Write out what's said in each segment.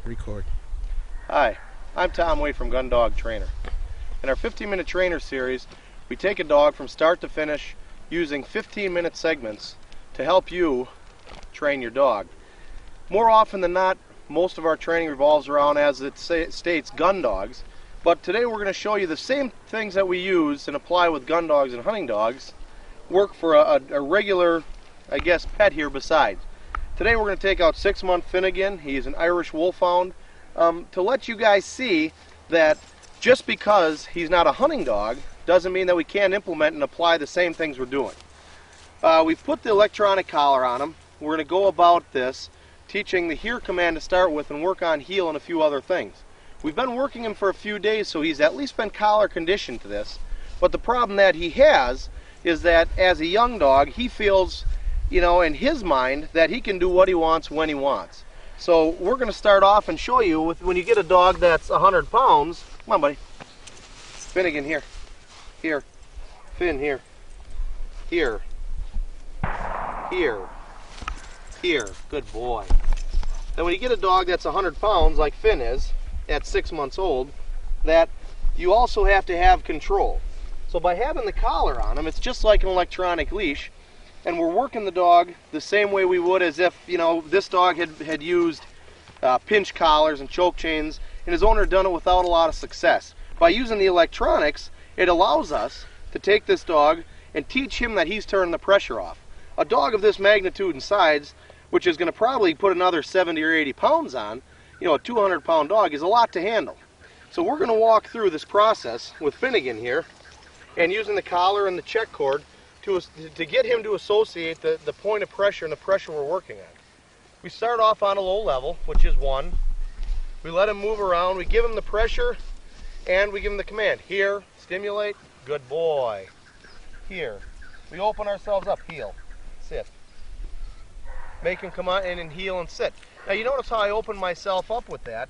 Record. Hi, I'm Tom Wade from Gun Dog Trainer. In our 15-minute trainer series, we take a dog from start to finish using 15-minute segments to help you train your dog. More often than not, most of our training revolves around, as it states, gun dogs. But today we're going to show you the same things that we use and apply with gun dogs and hunting dogs work for a regular, I guess, pet here besides. Today we're going to take out 6-month Finnegan. He's an Irish Wolfhound. To let you guys see that just because he's not a hunting dog doesn't mean that we can't implement and apply the same things we're doing. We've put the electronic collar on him. We're going to go about this teaching the HERE command to start with and work on heel and a few other things. We've been working him for a few days, so he's at least been collar conditioned to this. But the problem that he has is that as a young dog, he feels, you know, in his mind that he can do what he wants when he wants. So we're going to start off and show you with when you get a dog that's 100 pounds. Come on, buddy. Finnegan, here. Here. Finn, here. Here. Here. Here. Good boy. Then when you get a dog that's 100 pounds, like Finn is, at 6 months old, that you also have to have control. So by having the collar on him, it's just like an electronic leash, and we're working the dog the same way we would as if, you know, this dog had used pinch collars and choke chains, and his owner had done it without a lot of success. By using the electronics, it allows us to take this dog and teach him that he's turning the pressure off. A dog of this magnitude and size, which is going to probably put another 70 or 80 pounds on, you know, a 200-pound dog is a lot to handle. So we're going to walk through this process with Finnegan here, and using the collar and the check cord to get him to associate the point of pressure and the pressure we're working at. We start off on a low level, which is 1. We let him move around, we give him the pressure, and we give him the command. Here, stimulate, good boy. Here. We open ourselves up, heel, sit. Make him come on in and heel and sit. Now you notice how I open myself up with that.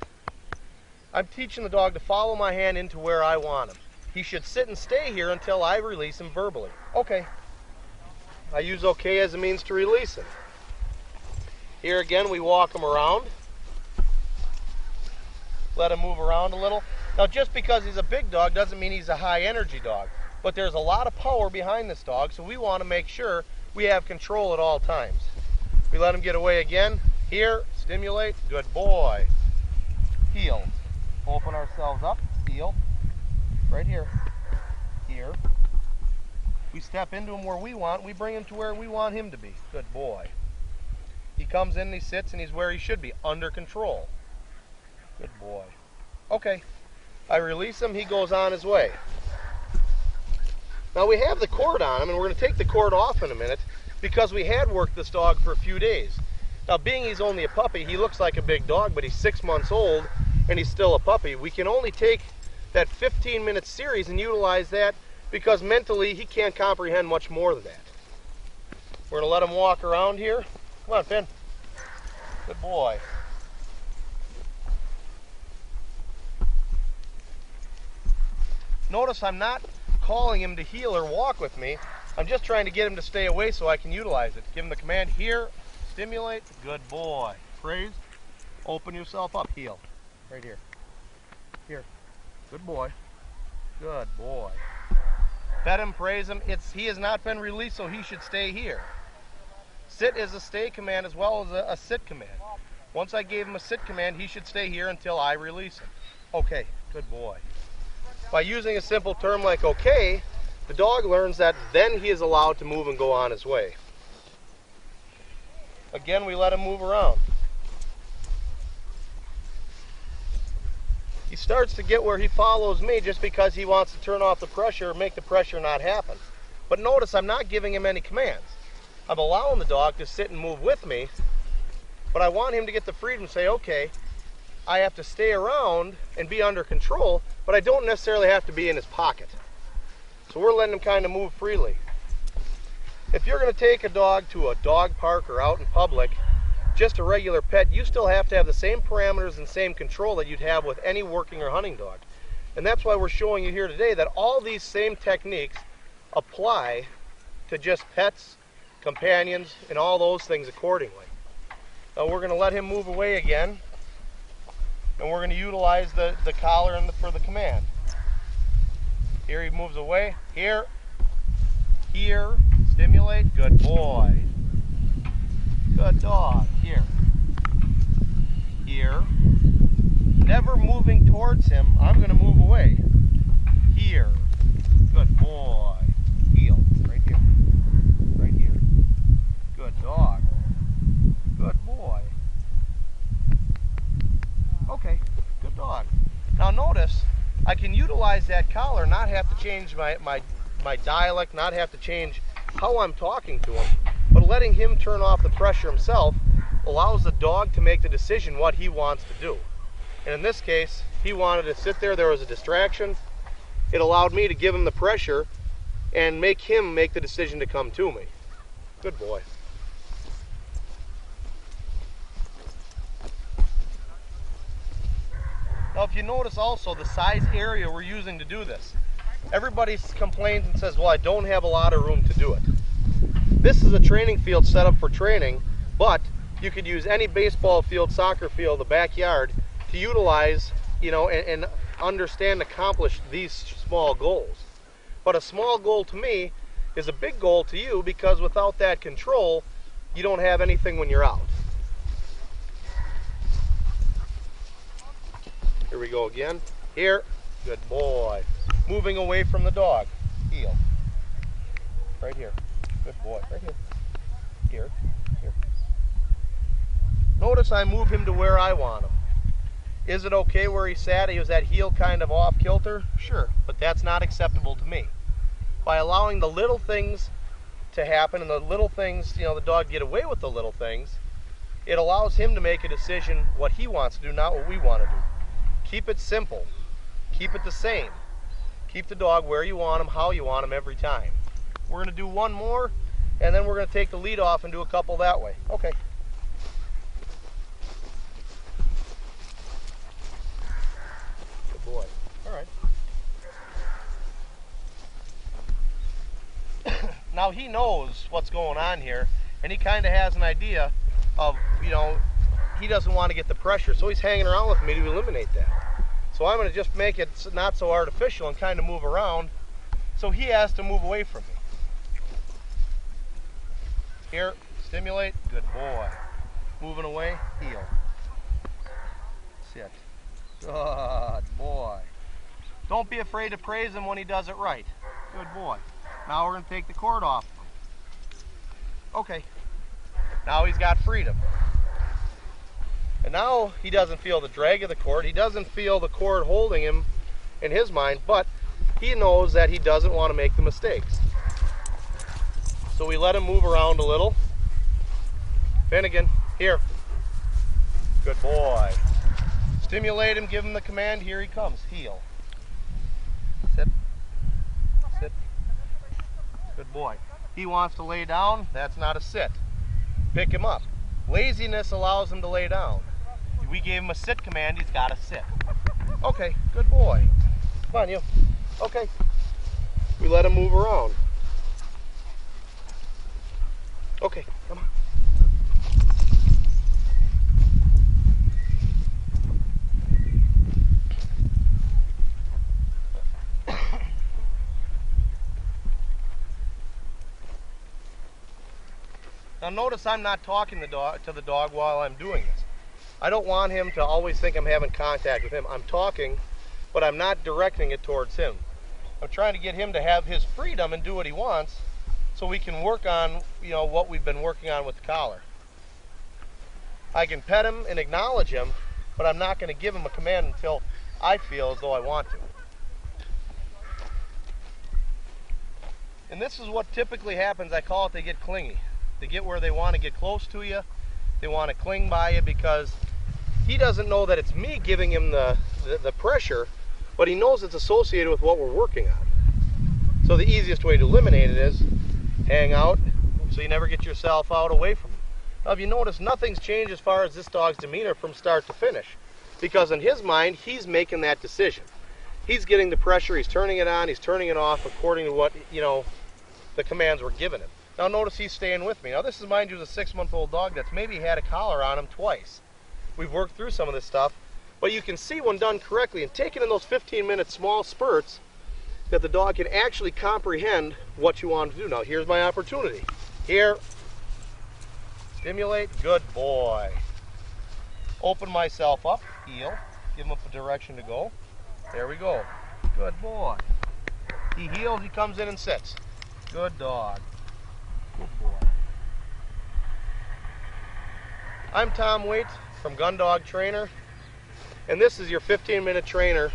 I'm teaching the dog to follow my hand into where I want him. He should sit and stay here until I release him verbally. Okay. I use okay as a means to release him. Here again, we walk him around. Let him move around a little. Now just because he's a big dog doesn't mean he's a high energy dog. But there's a lot of power behind this dog, so we want to make sure we have control at all times. We let him get away again. Here, stimulate, good boy. Heel. Open ourselves up, heel. Right here. Here. We step into him where we want, we bring him to where we want him to be. Good boy. He comes in and he sits and he's where he should be, under control. Good boy. Okay. I release him, he goes on his way. Now we have the cord on him, and we're going to take the cord off in a minute because we had worked this dog for a few days. Now being he's only a puppy, he looks like a big dog, but he's 6 months old and he's still a puppy. We can only take that 15-minute series and utilize that because mentally he can't comprehend much more than that. We're going to let him walk around here. Come on, Finn. Good boy. Notice I'm not calling him to heel or walk with me. I'm just trying to get him to stay away so I can utilize it. Give him the command here, stimulate, good boy. Praise, open yourself up, heel. Right here. Here. Good boy. Good boy. Pet him, praise him. He has not been released, so he should stay here. Sit is a stay command as well as a sit command. Once I gave him a sit command, he should stay here until I release him. Okay, good boy. By using a simple term like okay, the dog learns that then he is allowed to move and go on his way. Again, we let him move around. He starts to get where he follows me just because he wants to turn off the pressure or make the pressure not happen. But notice I'm not giving him any commands. I'm allowing the dog to sit and move with me, but I want him to get the freedom to say, okay, I have to stay around and be under control, but I don't necessarily have to be in his pocket. So we're letting him kind of move freely. If you're going to take a dog to a dog park or out in public, just a regular pet, you still have to have the same parameters and same control that you'd have with any working or hunting dog. And that's why we're showing you here today that all these same techniques apply to just pets, companions, and all those things accordingly. We're going to let him move away again. and we're going to utilize the collar for the command. Here he moves away. Here. Here. Stimulate. Good boy. Good dog. Here. Here. Never moving towards him. I'm going to move away. Here. Good boy. Heel. Right here. Right here. Good dog. Good boy. Okay. Good dog. Now notice, I can utilize that collar, not have to change my dialect, not have to change how I'm talking to him, but letting him turn off the pressure himself allows the dog to make the decision what he wants to do. And in this case, he wanted to sit there. There was a distraction. It allowed me to give him the pressure and make him make the decision to come to me. Good boy. Now if you notice also the size area we're using to do this. Everybody complains and says, well, I don't have a lot of room to do it. This is a training field set up for training, but you could use any baseball field, soccer field, the backyard to utilize, and understand and accomplish these small goals. But a small goal to me is a big goal to you, because without that control, you don't have anything when you're out. Here we go again. Here. Good boy. Moving away from the dog. Heel. Right here. Good boy. Right here. Here. Here. Notice I move him to where I want him. Is it okay where he sat? He was that heel kind of off kilter? Sure, but that's not acceptable to me. By allowing the little things to happen and the little things, the dog get away with the little things, it allows him to make a decision what he wants to do, not what we want to do. Keep it simple. Keep it the same. Keep the dog where you want him, how you want him every time. We're going to do one more, and then we're going to take the lead off and do a couple that way. Okay. Good boy. All right. Now he knows what's going on here, and he kind of has an idea of, he doesn't want to get the pressure, so he's hanging around with me to eliminate that. So I'm going to just make it not so artificial and kind of move around, so he has to move away from me. Here, stimulate, good boy. Moving away, heel. Sit. Good boy. Don't be afraid to praise him when he does it right. Good boy. Now we're going to take the cord off. Okay. Now he's got freedom. And now he doesn't feel the drag of the cord. He doesn't feel the cord holding him in his mind, but he knows that he doesn't want to make the mistakes. So we let him move around a little. Finnegan, here. Good boy. Stimulate him, give him the command. Here he comes. Heel. Sit. Sit. Good boy. He wants to lay down. That's not a sit. Pick him up. Laziness allows him to lay down. We gave him a sit command, he's got to sit. Okay, good boy. Come on, you. Okay. We let him move around. Okay, come on. Now notice I'm not talking to the dog while I'm doing this. I don't want him to always think I'm having contact with him. I'm talking, but I'm not directing it towards him. I'm trying to get him to have his freedom and do what he wants, so we can work on, what we've been working on with the collar. I can pet him and acknowledge him, but I'm not going to give him a command until I feel as though I want to. And this is what typically happens. I call it they get clingy. They get where they want to get close to you. They want to cling by you because he doesn't know that it's me giving him the pressure, but he knows it's associated with what we're working on. So the easiest way to eliminate it is hang out so you never get yourself out away from him. Now if you notice, nothing's changed as far as this dog's demeanor from start to finish, because in his mind he's making that decision. He's getting the pressure, he's turning it on, he's turning it off according to what the commands were given him. Now notice he's staying with me. Now this is, mind you, is a 6-month-old dog that's maybe had a collar on him twice. We've worked through some of this stuff, But you can see when done correctly and taken in those 15-minute small spurts that the dog can actually comprehend what you want to do. Now here's my opportunity. Here, stimulate, good boy. Open myself up, heel, give him a direction to go. There we go, good boy. He heels, he comes in and sits. Good dog, good boy. I'm Tom Waite from Gun Dog Trainer, and this is your 15-minute trainer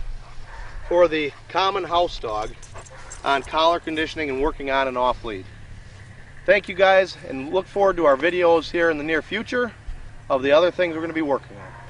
for the common house dog on collar conditioning and working on and off lead. Thank you guys, and look forward to our videos here in the near future of the other things we're going to be working on.